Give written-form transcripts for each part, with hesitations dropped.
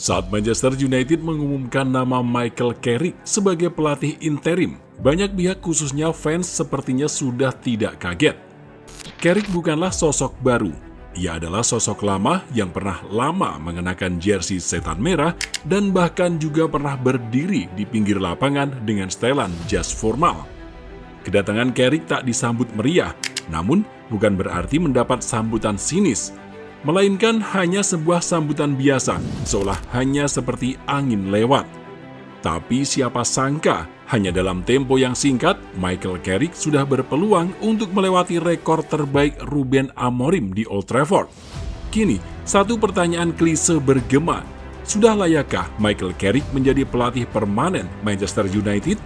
Saat Manchester United mengumumkan nama Michael Carrick sebagai pelatih interim, banyak pihak khususnya fans sepertinya sudah tidak kaget. Carrick bukanlah sosok baru. Ia adalah sosok lama yang pernah lama mengenakan jersey setan merah dan bahkan juga pernah berdiri di pinggir lapangan dengan setelan jas formal. Kedatangan Carrick tak disambut meriah, namun bukan berarti mendapat sambutan sinis, melainkan hanya sebuah sambutan biasa, seolah hanya seperti angin lewat. Tapi siapa sangka, hanya dalam tempo yang singkat, Michael Carrick sudah berpeluang untuk melewati rekor terbaik Ruben Amorim di Old Trafford. Kini, satu pertanyaan klise bergema, sudah layakkah Michael Carrick menjadi pelatih permanen Manchester United?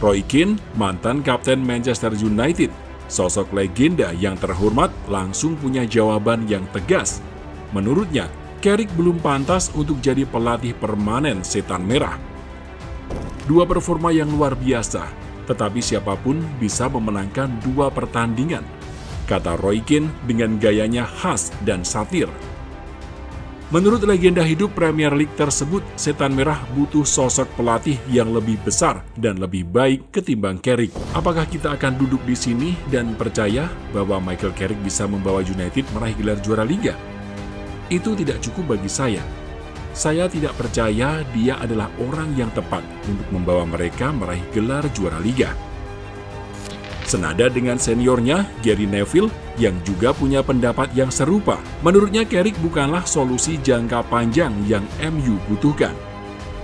Roy Keane, mantan kapten Manchester United, sosok legenda yang terhormat, langsung punya jawaban yang tegas. Menurutnya, Carrick belum pantas untuk jadi pelatih permanen setan merah. Dua performa yang luar biasa, tetapi siapapun bisa memenangkan dua pertandingan, kata Roy Keane dengan gayanya khas dan satir. Menurut legenda hidup Premier League tersebut, setan merah butuh sosok pelatih yang lebih besar dan lebih baik ketimbang Carrick. Apakah kita akan duduk di sini dan percaya bahwa Michael Carrick bisa membawa United meraih gelar juara Liga? Itu tidak cukup bagi saya. Saya tidak percaya dia adalah orang yang tepat untuk membawa mereka meraih gelar juara Liga. Senada dengan seniornya, Gary Neville, yang juga punya pendapat yang serupa. Menurutnya Carrick bukanlah solusi jangka panjang yang MU butuhkan.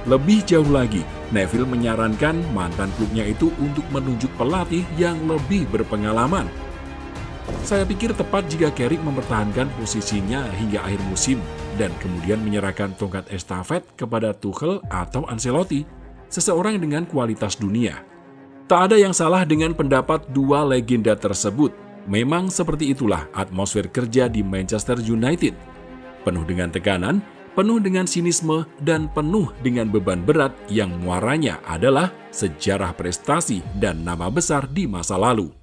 Lebih jauh lagi, Neville menyarankan mantan klubnya itu untuk menunjuk pelatih yang lebih berpengalaman. Saya pikir tepat jika Carrick mempertahankan posisinya hingga akhir musim dan kemudian menyerahkan tongkat estafet kepada Tuchel atau Ancelotti, seseorang dengan kualitas dunia. Tak ada yang salah dengan pendapat dua legenda tersebut. Memang seperti itulah atmosfer kerja di Manchester United. Penuh dengan tekanan, penuh dengan sinisme, dan penuh dengan beban berat yang muaranya adalah sejarah prestasi dan nama besar di masa lalu.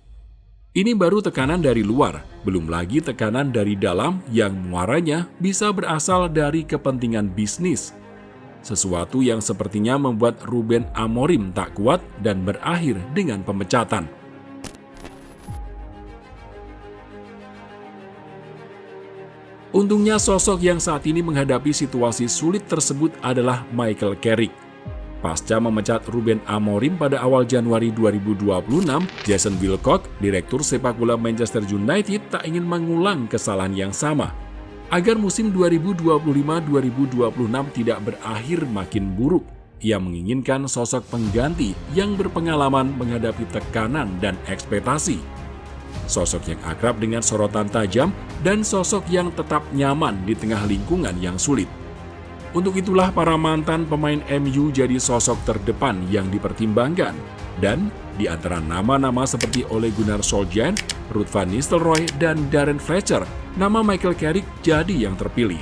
Ini baru tekanan dari luar, belum lagi tekanan dari dalam yang muaranya bisa berasal dari kepentingan bisnis. Sesuatu yang sepertinya membuat Ruben Amorim tak kuat dan berakhir dengan pemecatan. Untungnya sosok yang saat ini menghadapi situasi sulit tersebut adalah Michael Carrick. Pasca memecat Ruben Amorim pada awal Januari 2026, Jason Wilcock, direktur sepak bola Manchester United, tak ingin mengulang kesalahan yang sama. Agar musim 2025-2026 tidak berakhir makin buruk, ia menginginkan sosok pengganti yang berpengalaman menghadapi tekanan dan ekspektasi. Sosok yang akrab dengan sorotan tajam dan sosok yang tetap nyaman di tengah lingkungan yang sulit. Untuk itulah para mantan pemain MU jadi sosok terdepan yang dipertimbangkan. Dan di antara nama-nama seperti Ole Gunnar Solskjaer, Ruud van Nistelrooy, dan Darren Fletcher, nama Michael Carrick jadi yang terpilih.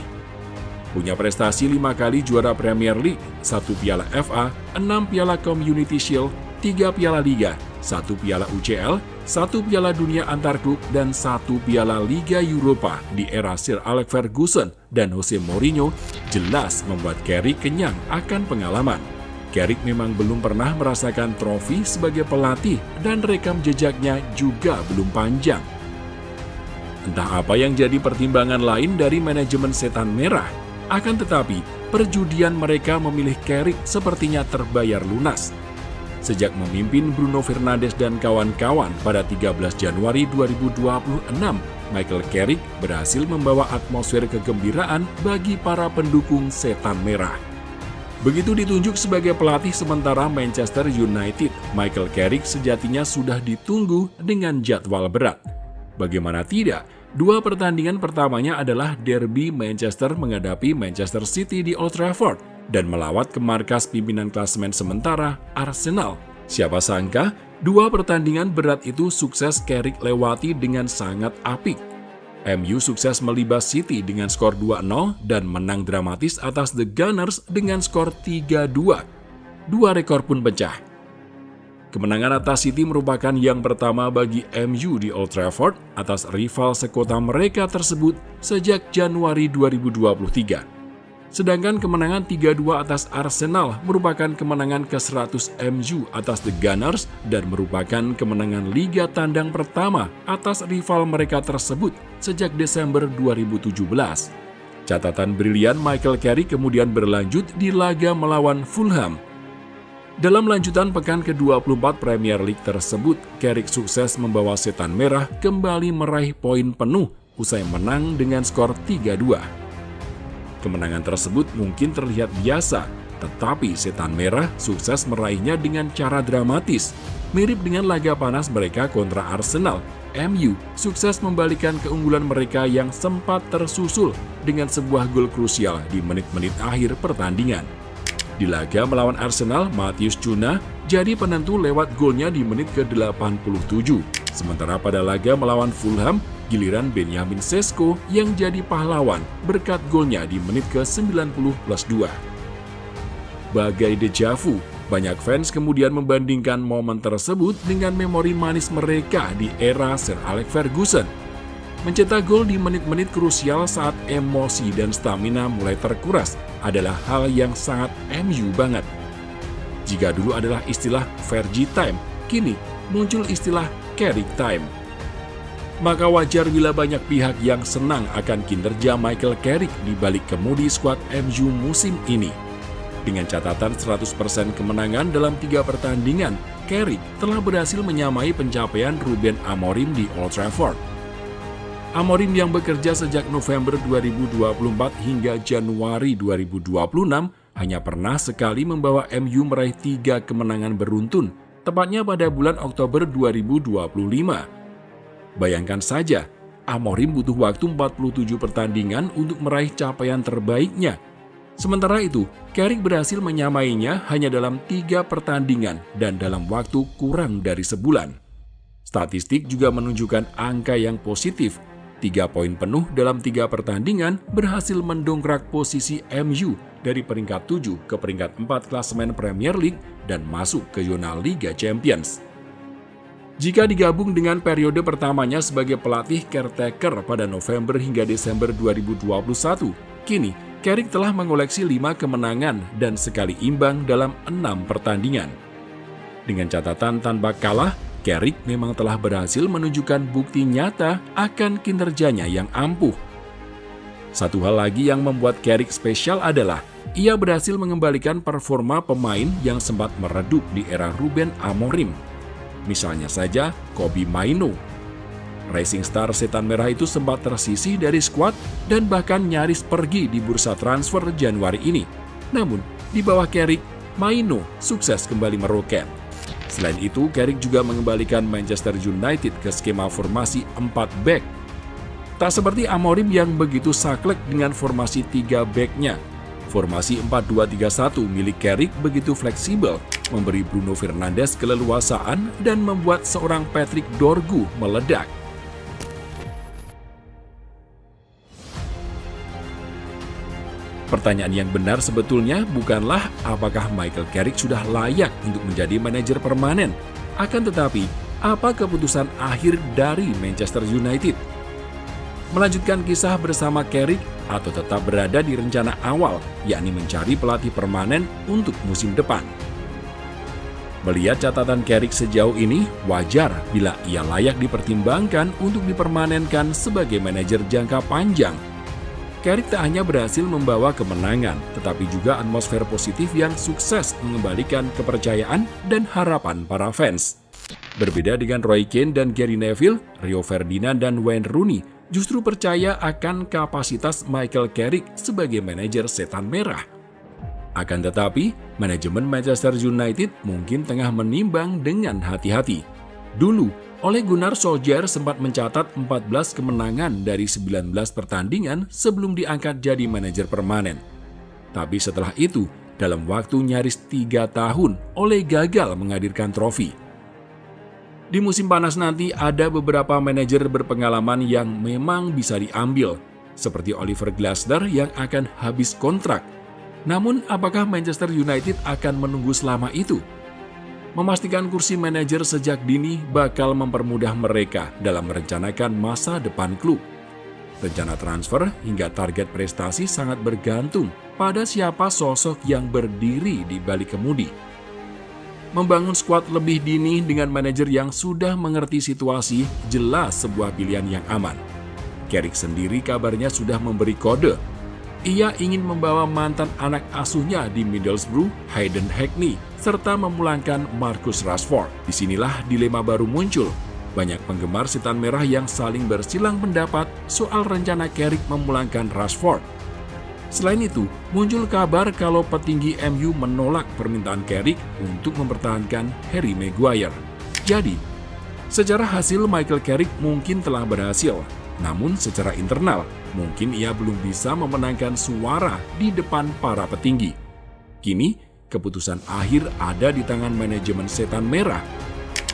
Punya prestasi 5 kali juara Premier League, 1 piala FA, 6 piala Community Shield, 3 piala Liga, 1 piala UCL, 1 piala dunia antar klub, dan 1 piala Liga Eropa di era Sir Alex Ferguson dan Jose Mourinho jelas membuat Carrick kenyang akan pengalaman. Carrick memang belum pernah merasakan trofi sebagai pelatih dan rekam jejaknya juga belum panjang. Entah apa yang jadi pertimbangan lain dari manajemen setan merah, akan tetapi perjudian mereka memilih Carrick sepertinya terbayar lunas. Sejak memimpin Bruno Fernandes dan kawan-kawan pada 13 Januari 2026, Michael Carrick berhasil membawa atmosfer kegembiraan bagi para pendukung setan merah. Begitu ditunjuk sebagai pelatih sementara Manchester United, Michael Carrick sejatinya sudah ditunggu dengan jadwal berat. Bagaimana tidak, dua pertandingan pertamanya adalah derby Manchester menghadapi Manchester City di Old Trafford dan melawat ke markas pimpinan klasemen sementara Arsenal. Siapa sangka, dua pertandingan berat itu sukses Carrick lewati dengan sangat apik. MU sukses melibas City dengan skor 2-0 dan menang dramatis atas The Gunners dengan skor 3-2. Dua rekor pun pecah. Kemenangan atas City merupakan yang pertama bagi MU di Old Trafford atas rival sekota mereka tersebut sejak Januari 2023. Sedangkan kemenangan 3-2 atas Arsenal merupakan kemenangan ke-100 MU atas The Gunners dan merupakan kemenangan Liga Tandang pertama atas rival mereka tersebut sejak Desember 2017. Catatan brilian Michael Carrick kemudian berlanjut di laga melawan Fulham. Dalam lanjutan pekan ke-24 Premier League tersebut, Carrick sukses membawa Setan Merah kembali meraih poin penuh usai menang dengan skor 3-2. Kemenangan tersebut mungkin terlihat biasa, tetapi Setan Merah sukses meraihnya dengan cara dramatis. Mirip dengan laga panas mereka kontra Arsenal, MU sukses membalikan keunggulan mereka yang sempat tersusul dengan sebuah gol krusial di menit-menit akhir pertandingan. Di laga melawan Arsenal, Matheus Cunha jadi penentu lewat golnya di menit ke-87. Sementara pada laga melawan Fulham, giliran Benjamin Sesko yang jadi pahlawan berkat golnya di menit ke-90+2. Bagai dejavu, banyak fans kemudian membandingkan momen tersebut dengan memori manis mereka di era Sir Alex Ferguson. Mencetak gol di menit-menit krusial saat emosi dan stamina mulai terkuras adalah hal yang sangat MU banget. Jika dulu adalah istilah Fergie time, kini muncul istilah Carrick time. Maka wajar bila banyak pihak yang senang akan kinerja Michael Carrick di balik kemudi skuad MU musim ini. Dengan catatan 100% kemenangan dalam 3 pertandingan, Carrick telah berhasil menyamai pencapaian Ruben Amorim di Old Trafford. Amorim yang bekerja sejak November 2024 hingga Januari 2026 hanya pernah sekali membawa MU meraih 3 kemenangan beruntun, tepatnya pada bulan Oktober 2025. Bayangkan saja, Amorim butuh waktu 47 pertandingan untuk meraih capaian terbaiknya. Sementara itu, Carrick berhasil menyamainya hanya dalam 3 pertandingan dan dalam waktu kurang dari sebulan. Statistik juga menunjukkan angka yang positif. 3 poin penuh dalam 3 pertandingan berhasil mendongkrak posisi MU dari peringkat 7 ke peringkat 4 klasemen Premier League dan masuk ke zona Liga Champions. Jika digabung dengan periode pertamanya sebagai pelatih caretaker pada November hingga Desember 2021, kini Carrick telah mengoleksi 5 kemenangan dan sekali imbang dalam 6 pertandingan. Dengan catatan tanpa kalah, Carrick memang telah berhasil menunjukkan bukti nyata akan kinerjanya yang ampuh. Satu hal lagi yang membuat Carrick spesial adalah ia berhasil mengembalikan performa pemain yang sempat meredup di era Ruben Amorim. Misalnya saja Kobbie Mainoo. Rising star Setan Merah itu sempat tersisih dari skuad dan bahkan nyaris pergi di bursa transfer Januari ini. Namun, di bawah Carrick, Mainoo sukses kembali meroket. Selain itu, Carrick juga mengembalikan Manchester United ke skema formasi 4 back. Tak seperti Amorim yang begitu saklek dengan formasi 3 back-nya. Formasi 4-2-3-1 milik Carrick begitu fleksibel, memberi Bruno Fernandes keleluasaan dan membuat seorang Patrick Dorgu meledak. Pertanyaan yang benar sebetulnya bukanlah apakah Michael Carrick sudah layak untuk menjadi manajer permanen, akan tetapi apa keputusan akhir dari Manchester United? Melanjutkan kisah bersama Carrick atau tetap berada di rencana awal, yakni mencari pelatih permanen untuk musim depan? Melihat catatan Carrick sejauh ini, wajar bila ia layak dipertimbangkan untuk dipermanenkan sebagai manajer jangka panjang. Carrick tak hanya berhasil membawa kemenangan, tetapi juga atmosfer positif yang sukses mengembalikan kepercayaan dan harapan para fans. Berbeda dengan Roy Keane dan Gary Neville, Rio Ferdinand dan Wayne Rooney justru percaya akan kapasitas Michael Carrick sebagai manajer Setan Merah. Akan tetapi, manajemen Manchester United mungkin tengah menimbang dengan hati-hati. Dulu, Ole Gunnar Solskjaer sempat mencatat 14 kemenangan dari 19 pertandingan sebelum diangkat jadi manajer permanen. Tapi setelah itu, dalam waktu nyaris 3 tahun, Ole gagal menghadirkan trofi. Di musim panas nanti ada beberapa manajer berpengalaman yang memang bisa diambil, seperti Oliver Glasner yang akan habis kontrak. Namun, apakah Manchester United akan menunggu selama itu? Memastikan kursi manajer sejak dini bakal mempermudah mereka dalam merencanakan masa depan klub. Rencana transfer hingga target prestasi sangat bergantung pada siapa sosok yang berdiri di balik kemudi. Membangun skuad lebih dini dengan manajer yang sudah mengerti situasi jelas sebuah pilihan yang aman. Carrick sendiri kabarnya sudah memberi kode. Ia ingin membawa mantan anak asuhnya di Middlesbrough, Hayden Hackney, serta memulangkan Marcus Rashford. Disinilah dilema baru muncul. Banyak penggemar setan merah yang saling bersilang pendapat soal rencana Carrick memulangkan Rashford. Selain itu, muncul kabar kalau petinggi MU menolak permintaan Carrick untuk mempertahankan Harry Maguire. Jadi, secara hasil Michael Carrick mungkin telah berhasil, namun secara internal, mungkin ia belum bisa memenangkan suara di depan para petinggi. Kini, keputusan akhir ada di tangan manajemen setan merah.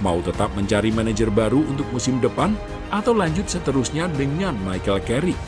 Mau tetap mencari manajer baru untuk musim depan atau lanjut seterusnya dengan Michael Carrick?